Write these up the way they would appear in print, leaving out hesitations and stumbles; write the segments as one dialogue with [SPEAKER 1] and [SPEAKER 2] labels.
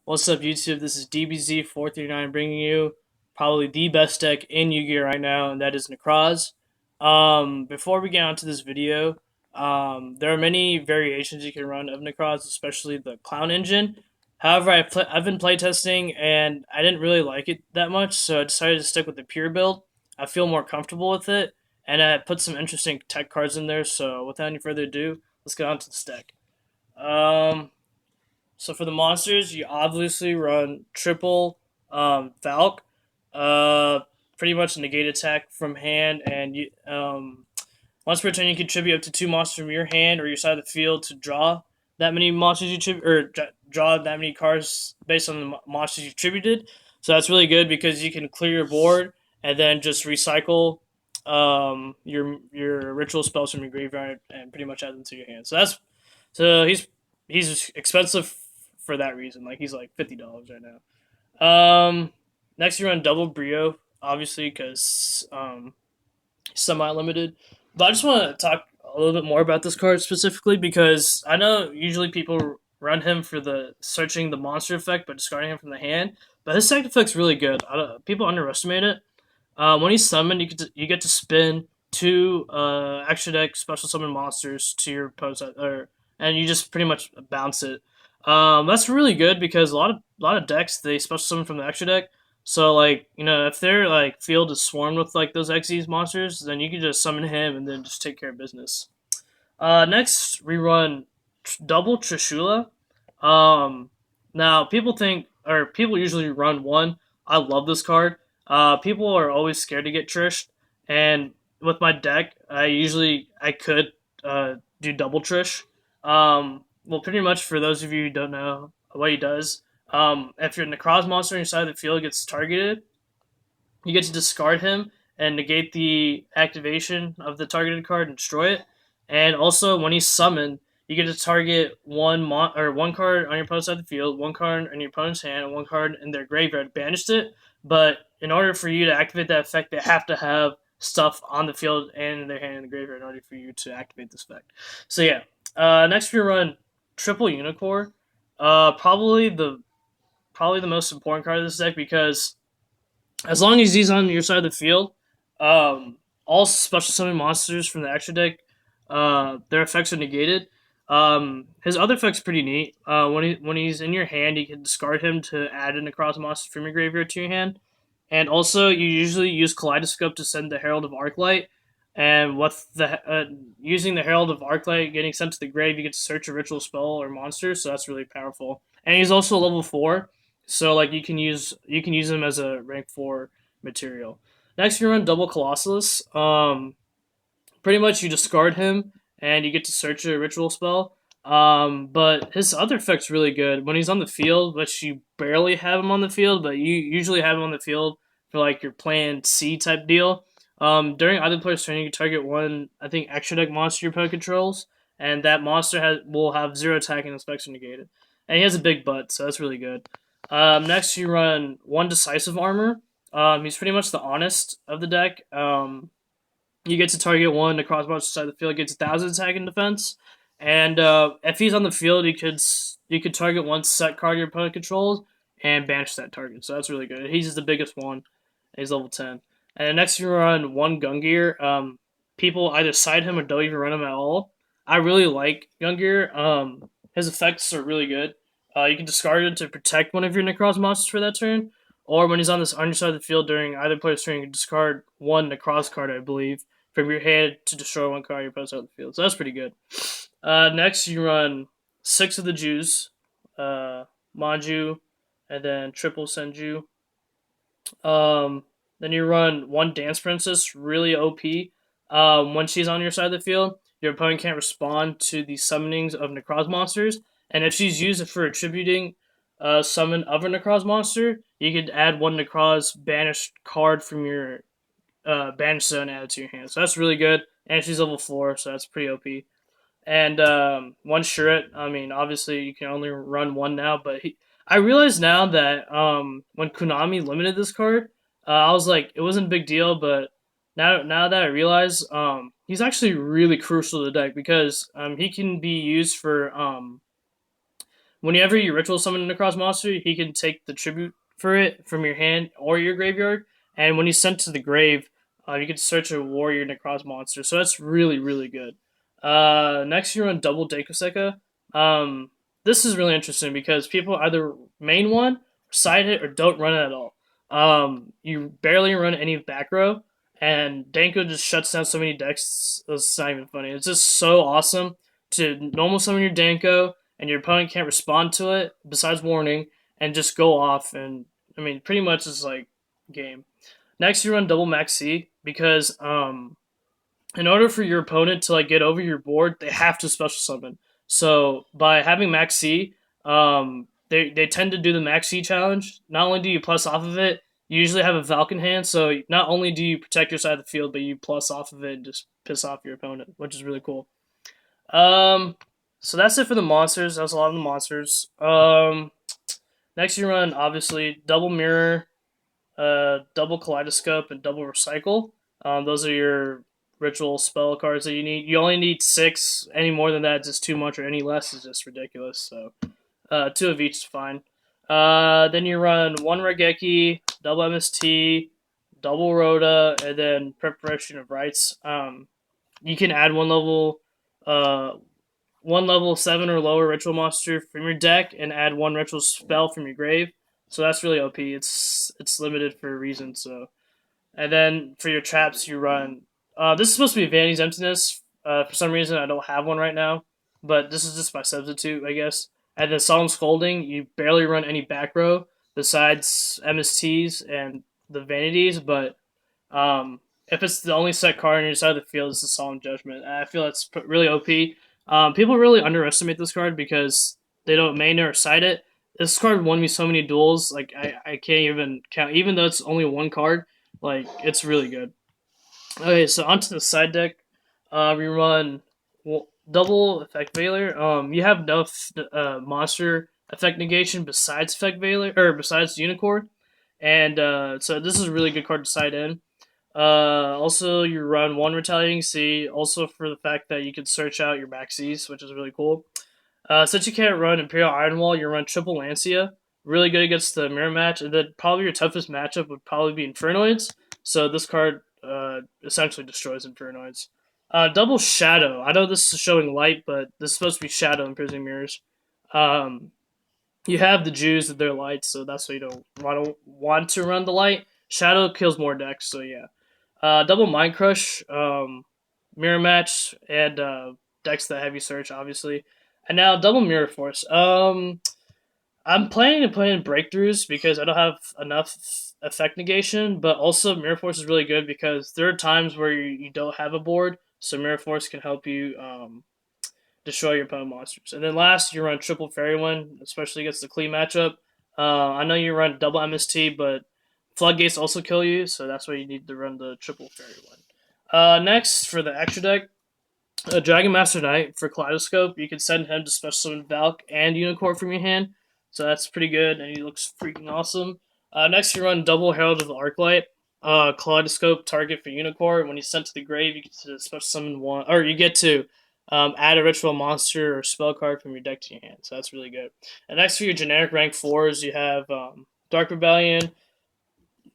[SPEAKER 1] What's up, YouTube? This is DBZ439 bringing you probably the best deck in Yu-Gi-Oh right now, and that is Nekroz. Before we get onto this video, there are many variations you can run of Nekroz, especially the Clown Engine. However, I've been playtesting and I didn't really like it that much, so I decided to stick with the pure build. I feel more comfortable with it, and I put some interesting tech cards in there. So, without any further ado, let's get on to this deck. Um, so for the monsters, you obviously run triple Valk, uh, pretty much negate attack from hand, and once per turn you contribute up to two monsters from your hand or your side of the field to draw that many monsters you draw that many cards based on the monsters you tributed. So that's really good because you can clear your board and then just recycle your ritual spells from your graveyard and pretty much add them to your hand. So he's expensive for that reason. Like he's like $50 right now. Next you run double Brio, obviously because semi limited. But I just want to talk a little bit more about this card specifically because I know usually people run him for the searching the monster effect, but discarding him from the hand. But his second effect's really good. People underestimate it. When he's summoned, you get to spin two extra deck special summon monsters to your opponent's and you just pretty much bounce it. That's really good because a lot of decks they special summon from the extra deck. So like if their like field is swarmed with like those Xyz monsters, then you can just summon him and then just take care of business. Next we run double Trishula. Um, Now people usually run one. I love this card. People are always scared to get Trished, and with my deck, I could do double Trish. Well, pretty much for those of you who don't know what he does, if your Nekroz monster inside the field gets targeted, you get to discard him and negate the activation of the targeted card and destroy it. And also, when he's summoned, you get to target one card on your opponent's side of the field, one card in your opponent's hand, and one card in their graveyard. Banished it, but in order for you to activate that effect, they have to have stuff on the field and in their hand in the graveyard in order for you to activate this effect. So yeah, next we run triple Unicorn. Probably the most important card of this deck because as long as he's on your side of the field, all special summon monsters from the extra deck, their effects are negated. His other effect's pretty neat. When he's in your hand, you can discard him to add an across monster from your graveyard to your hand. And also, you usually use Kaleidoscope to send the Herald of Arclight. And with the using the Herald of Arclight getting sent to the grave, you get to search a ritual spell or monster. So that's really powerful. And he's also level 4, so like you can use him as a rank 4 material. Next, you run double Colossus. Pretty much you discard him and you get to search a ritual spell. But his other effect's really good when he's on the field, which you barely have him on the field, but you usually have him on the field for like your plan C type deal. During either player's turn, you can target one, I think, extra deck monster your opponent controls, and that monster will have 0 attack and inspection negated. And he has a big butt, so that's really good. Next, you run one decisive armor. He's pretty much the honest of the deck. You get to target one across both sides of the field, gets 1,000 attack and defense. And if he's on the field, you could target one set card your opponent controls and banish that target. So that's really good. He's the biggest one. He's level 10. And then next you run one Gungear. People either side him or don't even run him at all. I really like Gungear. His effects are really good. You can discard it to protect one of your Necroz monsters for that turn, or when he's on your side of the field during either player's turn, you can discard one Necroz card, I believe, from your hand to destroy one card your opponent's out of the field. So that's pretty good. Next, you run 6 of the Jews, Manju, and then triple Senju. Then you run one Dance Princess, really OP. When she's on your side of the field, your opponent can't respond to the summonings of Necroz monsters, and if she's used for attributing summon of a Necroz monster, you could add one Necroz banished card from your banish zone added to your hand. So that's really good, and she's level 4, so that's pretty OP. And one Shuret, I mean, obviously you can only run one now, but I realize now that when Konami limited this card, I was like, it wasn't a big deal, but now that I realize, he's actually really crucial to the deck because he can be used for whenever you ritual summon a Necroz monster, he can take the tribute for it from your hand or your graveyard. And when he's sent to the grave, you can search a warrior Necroz monster. So that's really, really good. Next, you run double Dekoseka. Um, this is really interesting because people either main one, side it, or don't run it at all. You barely run any back row, and Danko just shuts down so many decks. It's not even funny. It's just so awesome to normal summon your Danko, and your opponent can't respond to it besides warning, and just go off. And I mean, pretty much it's like game. Next, you run double Maxi because in order for your opponent to like get over your board, they have to special summon. So by having Max C, they tend to do the Max C challenge. Not only do you plus off of it, you usually have a Falcon hand. So not only do you protect your side of the field, but you plus off of it and just piss off your opponent, which is really cool. Um, so that's it for the monsters. That's a lot of the monsters. Next you run obviously double mirror, double kaleidoscope, and double recycle. Those are your ritual spell cards that you need. You only need 6. Any more than that is just too much, or any less is just ridiculous. So 2 of each is fine. Then you run 1 Regeki, double MST, double Rhoda, and then preparation of rites. You can add uh, one level 7 or lower ritual monster from your deck and add 1 ritual spell from your grave. So that's really OP. It's limited for a reason. So, and then for your traps, you run. This is supposed to be Vanity's Emptiness. For some reason, I don't have one right now, but this is just my substitute, I guess. And then Solemn Scolding, you barely run any back row besides MSTs and the Vanities, but if it's the only set card on your side of the field, it's the Solemn Judgment. And I feel that's really OP. People really underestimate this card because they don't main or side it. This card won me so many duels, like I can't even count. Even though it's only one card, like it's really good. Okay, so onto the side deck. We run double effect Veiler. You have no monster effect negation besides effect Veiler or besides Unicorn, and so this is a really good card to side in. Also, you run 1 Retaliating Sea, also for the fact that you can search out your maxis, which is really cool. Since you can't run Imperial Iron Wall, you run Triple Lancia. Really good against the mirror match, and then probably your toughest matchup would probably be Infernoids. So this card essentially destroys Infernoids. Double Shadow. I know this is showing light, but this is supposed to be Shadow in Prison Mirrors. Um, you have the Jews that they're light, so that's why you don't want to run the light. Shadow kills more decks, so yeah. Double Mind Crush, Mirror Match, and decks that heavy search, obviously. And now double Mirror Force. I'm planning to put in breakthroughs because I don't have enough effect negation, but also Mirror Force is really good because there are times where you don't have a board, so Mirror Force can help you destroy your opponent monsters. And then last, you run triple Fairy Wind, especially against the clean matchup. I know you run double MST, but Floodgates also kill you, so that's why you need to run the triple Fairy Wind. Next, for the extra deck, Dragon Master Knight for Kaleidoscope. You can send him to special summon Valk and Unicorn from your hand, so that's pretty good, and he looks freaking awesome. Next, you run double Herald of the Arclight. Kaleidoscope target for Unicorn. When he's sent to the grave, you get to special summon one, or you get to add a ritual monster or spell card from your deck to your hand, so that's really good. And next for your generic rank 4s, you have Dark Rebellion,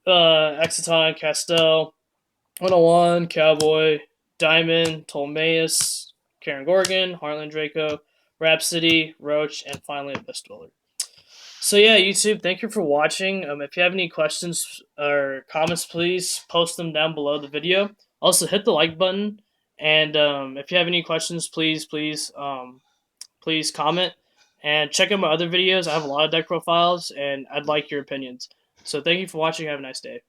[SPEAKER 1] Exciton, Castell, 101, Cowboy, Diamond, Ptolemaeus, Karen Gorgon, Harlan Draco, Rhapsody, Roach, and finally Abyss Dweller. So yeah, YouTube, thank you for watching. If you have any questions or comments, please post them down below the video. Also, hit the like button, and if you have any questions, please comment and check out my other videos. I have a lot of deck profiles, and I'd like your opinions. So thank you for watching. Have a nice day.